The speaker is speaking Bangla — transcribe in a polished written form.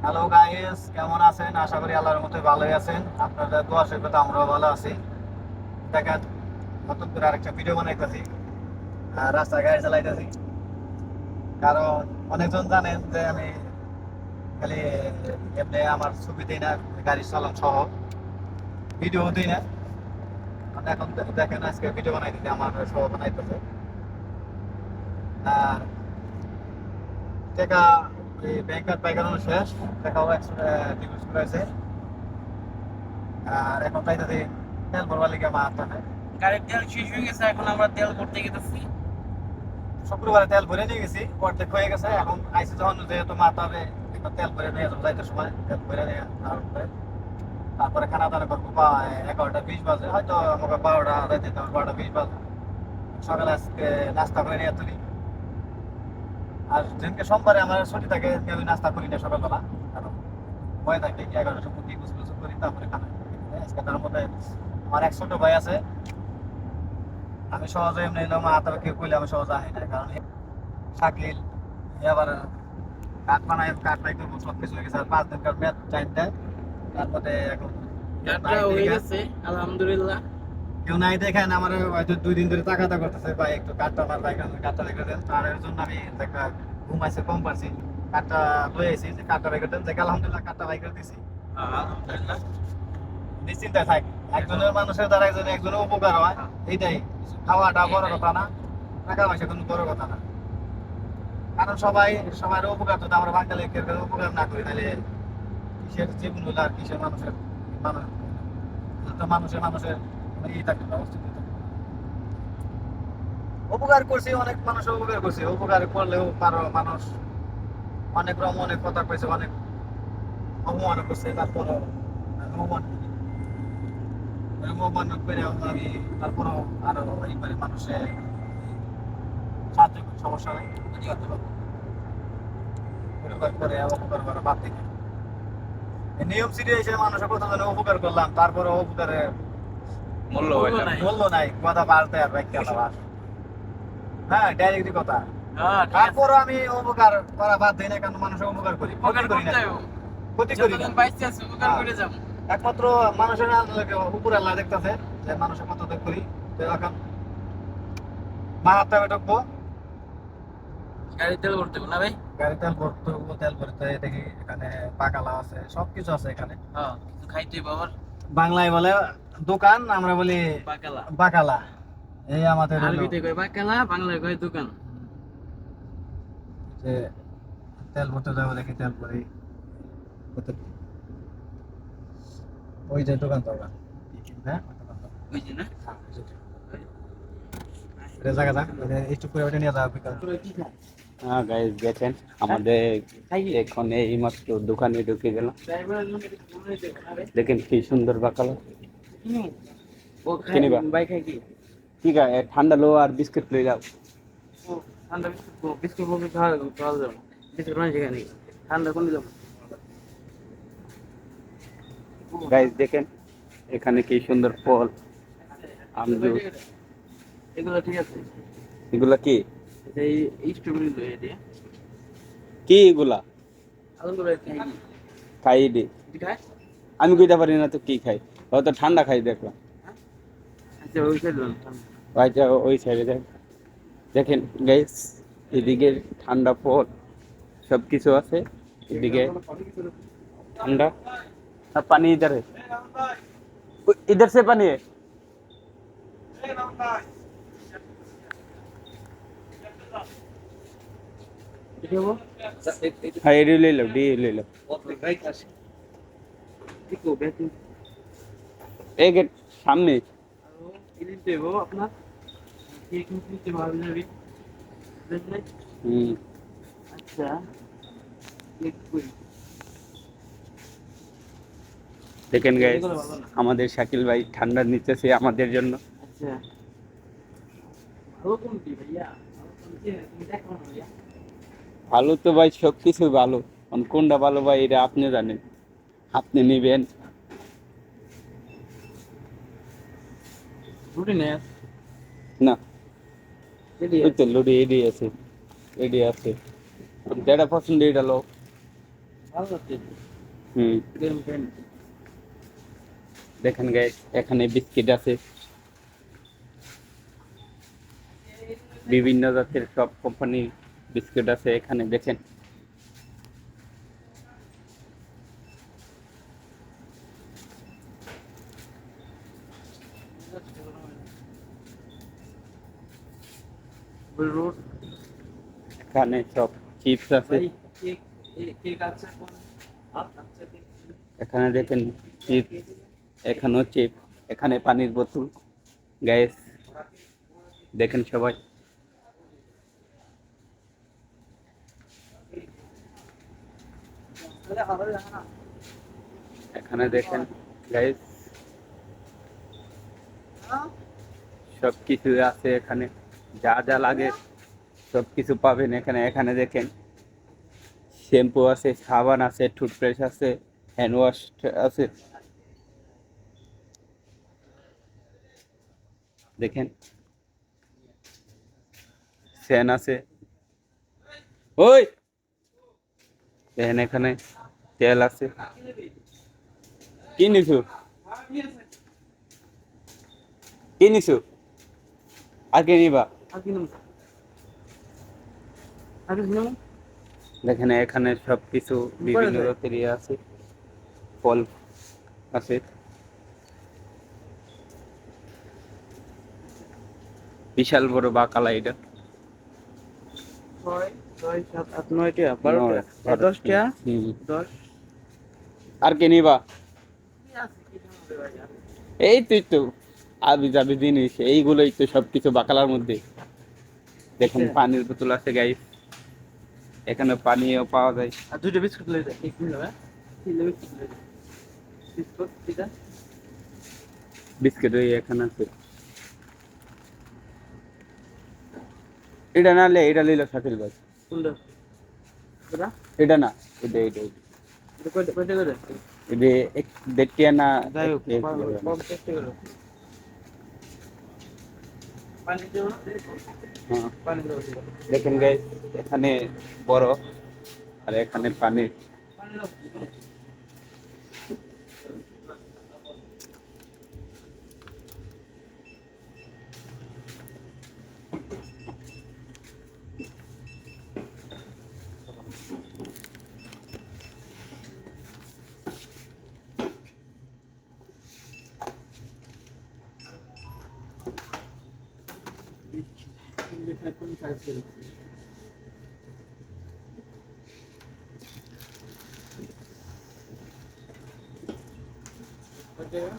হ্যালো গাইস, কেমন আছেন? আশা করি আল্লাহর মতো ভালোই আছেন। আপনাদের দোয়া আশীর্বাদে আমরাও ভালো আছি। দেখেন, নতুন করে আরেকটা ভিডিও বানাইতেছি, রাস্তায় গাড়ি চালাইতেছি। কারণ অনেকজন জানেন যে আমি খালি এমনি আমার ছবি দিই না, গাড়ি চালান সহ ভিডিও দিই না। মানে এখন দেখেন আজকে ভিডিও বানাইতেছি, আমার সহ বানাইতেছে। আর টাকা ব্যাংক কার্ড পাইকানো শেষ, টাকাও ডিপোজিট করেছে। আর এখন চাইতেছি তেল ভরবার লিগে মা হাত গাড়ির তেল শেষ হয়ে গেছে, এখন আমরা তেল ভরতে গেতেছি। শুক্রবারে তেল ভরে নিয়ে গেছি, অর্ধেক হয়ে গেছে। এখন আইসি যখন যেহেতু মাথা হবে একটু তেল ভরে নিয়ে যাবো, যাইতে সময় তেল ভরে নিয়ে তারপরে খানা দানা করবো। 11টা 20 বাজে, হয়তো আমাকে 12টা রাইতে 12টা 20 বাজে। সকালে আজকে নাস্তা করে নিয়ে তুলি। আর যেদিনকে সোমবারে আমার ছুটি থাকে আমি নাস্তা করি না সকালবেলা, কারণ ভয় থাকে 11টার সময় দিয়ে গুছু গুছু করি, তারপরে খানা আজকে। তার মধ্যে আমার এক ছোট ভাই আছে, আমি সহজে এমনি এলাম হাতে কেউ কইলে আমি সহজে আহি না, কারণ শাকিল এবার কাঠ বানায়, কাঠ বাই করবো, সব কিছু হয়ে গেছে। আর 5 দিনকার মেয়াদ টাইম দেয়, তার মধ্যে এখন কাজটা নাই হয়ে দেখে গেছে আলহামদুলিল্লাহ। কেউ নাই দেখেন আমার হয়তো 2 দিন ধরে টাকাটা করতেছে, ভাই একটু কাঠটা আমার বাইক কাঠটা রেখে দেন। তার জন্য আমি একটা ঘুমাইছে কম পারছি, কাঠটা লয়ে আইছি যে কাঠটা বাইক দেন, দেখে আলহামদুলিল্লাহ কাঠটা বাইক করে দিছি। আলহামদুলিল্লাহ। নিশ্চিন্তায় থাক, একজনের মানুষের দ্বারা একজনের উপকার হয়, এইটাই। খাওয়াটা বড় কথা না, টাকা পয়সা কোনো বড় কথা না। কারণ সবার উপকার যদি আমরা বাঙালি কেউ কেউ উপকার না করি, তাহলে কিসের জীবন হলো আর কিসের মানুষের মানুষ তো মানুষের মানুষের মানে ই থাকবে না, অস্তিত্ব থাকবে না। উপকার করছি, অনেক মানুষ উপকার করছে, উপকার করলেও কারো মানুষ অনেক রকম অনেক কথা কইছে, অনেক অপমান করছে। তারপরও আমি অপমান করি, অপমান করে আমি তারপরও আরো ই করে মানুষের সাহায্য করি, সমস্যা নেই। উপকার করে অপকার করা বাদ দিই না। নিয়ম সিরিয়াস হিসেবে মানুষের কথা যেন উপকার করলাম, তারপরে উপকারের মূল্য নাই। মূল্য নাই, কথা বাড়তে আর রাখতে আলাদা। হ্যাঁ, ডাইরেক্টলি কথা। হ্যাঁ, ঠিক আছে। তারপরও আমি উপকার করা বাদ দিই না, কারণ মানুষের উপকার করি, উপকার ক্ষতি করি না, করতে হবে। ক্ষতি করি না। যতদিন বাইসে আছি উপকার হ্যাঁ। করে যাবো। একমাত্র মানুষের উপর আল্লাহ দেখতেছে যে মানুষের কত করি। তো এখন মা হাতে ঢুকবো, গাড়ি তেল ভরতে হবে না ভাই? গাড়ি তেল ভরতে হবো, তেল ভরতে দেখি এখানে পাকালা আছে, সবকিছু আছে এখানে। হ্যাঁ, কিছু খাইতে বাবার। বাংলায় বলে দোকান, আমরা বলি বাকালা। বাকালা। এই আমাদের হলো আরবিতে কয় বাকালা, বাংলায় কয় দোকান। যে তেল ভরতে যাবো, দেখি তেল ভরি ওই যে দোকান তো ওটা। হ্যাঁ, ওই যে না? জায়গা যা একটু করে ওটা নিয়ে যাওয়া বিকাল। হ্যাঁ গাইস, দেখেন আমাদের এখন এই মাত্র দোকানে ঢুকে গেলাম। দেখেন কি সুন্দর বাকালো। ও কিনিবা? ভাই খাই কি? ঠিক আছে, ঠান্ডা লো আর বিস্কিট লই যাও। ও ঠান্ডা বিস্কুট খাওয়া যাবে। বিস্কুট মানে যেখানে ঠান্ডা কোন যাবো। গাইস দেখেন এখানে কি সুন্দর ফল, আমজুর। এগুলো ঠিক আছে। এগুলা কি এই স্ট্রবেরি লই দিয়ে কি এগুলা? আলহামদুলিল্লাহ খাই কি? খাই দি তুই খায়? আমি কইতে পারি না তো কি খাই, হয়তো ঠান্ডা খাই দেখলাম। আচ্ছা ওই খাই দিলাম। ভাইটা ওই সাইডে দেখ। দেখেন গাইস, এদিকে ঠান্ডা ফল সব কিছু আছে, এদিকে ठंडा। अब पानी इधर है, इधर से पानी है। हाँ ये ले लो, डी ले लो। एक एक सामने। আপনার কেক নিতে ভালো যাবে। আচ্ছা কেক কই? দেখেন গাইস, আমাদের শাকিল ভাই ঠান্ডা নিতেছে আমাদের জন্য। আচ্ছা ভালো কোনটি ভাইয়া? ভালো কোনটি তুমি দেখো না ভাইয়া? ভালো তো ভাই সব কিছু ভালো, কোনটা ভালো ভাই এটা আপনি জানেন, আপনি নিবেন। রুটি নেই না ওই তো লুডি এডি আছে, এডি আছে, যেটা পছন্দ এটা লো। ভালো লাগছে। হুম গেম ফ্রেন। দেখেন গাইস এখানে বিস্কিট আছে বিভিন্ন জাতের সব কোম্পানির বিস্কিট আছে এখানে দেখেন রোড এখানে সব চিপস আছে ভাই কেক কেক আছে কোন আচ্ছা কেক এখানে দেখেন চিপস এখানেও চিপস এখানে পানির বোতল গাইস দেখেন সবাই এখানে দেখেন গাইস সব কিছু আছে এখানে যা যা লাগে সব কিছু পাবেন এখানে এখানে দেখেন শ্যাম্পু আছে সাবান আছে টুথপেস্ট আছে হ্যান্ড ওয়াশ আছে দেখেন ফ্যান আছে ওই দেখেন এখানে তেল আছে কি নিছু কি নিছু আর কে নিবা আগে নাম আগে নাম দেখেন এখানে সবকিছু বিভিন্ন রকমের ইয়ে আছে ফল আছে বিশাল বড় বাকালা এটা 6 6 7 8 9 টা 12 টা 10 টা 10 আর কে নিবা এই তুই তো আবি যাবি জিনিস এইগুলোই তো সবকিছু বাকালার মধ্যে দেখুন পানির বোতল আছে গাইস এখানে পানিও পাওয়া যায় আর দুটো বিস্কুট লই যায় এক মিনিট হ্যাঁ তিনটা বিস্কুট লই যায় বিস্কুট দিদা বিস্কিট ওই এখানে আছে এটা না লে এটা লইলো শাকিল ভাই কোনটা কোনটা এটা না এটা এটা এটা। এটা কয়টা কয়টা করে এটা এক দেড়টিয়া না যাই হোক এক- কম চেষ্টা করো পানি দেবো হ্যাঁ পানি দেবো দেখেন গাইস এখানে বড় আর এখানে পানি পানি দাও Okay.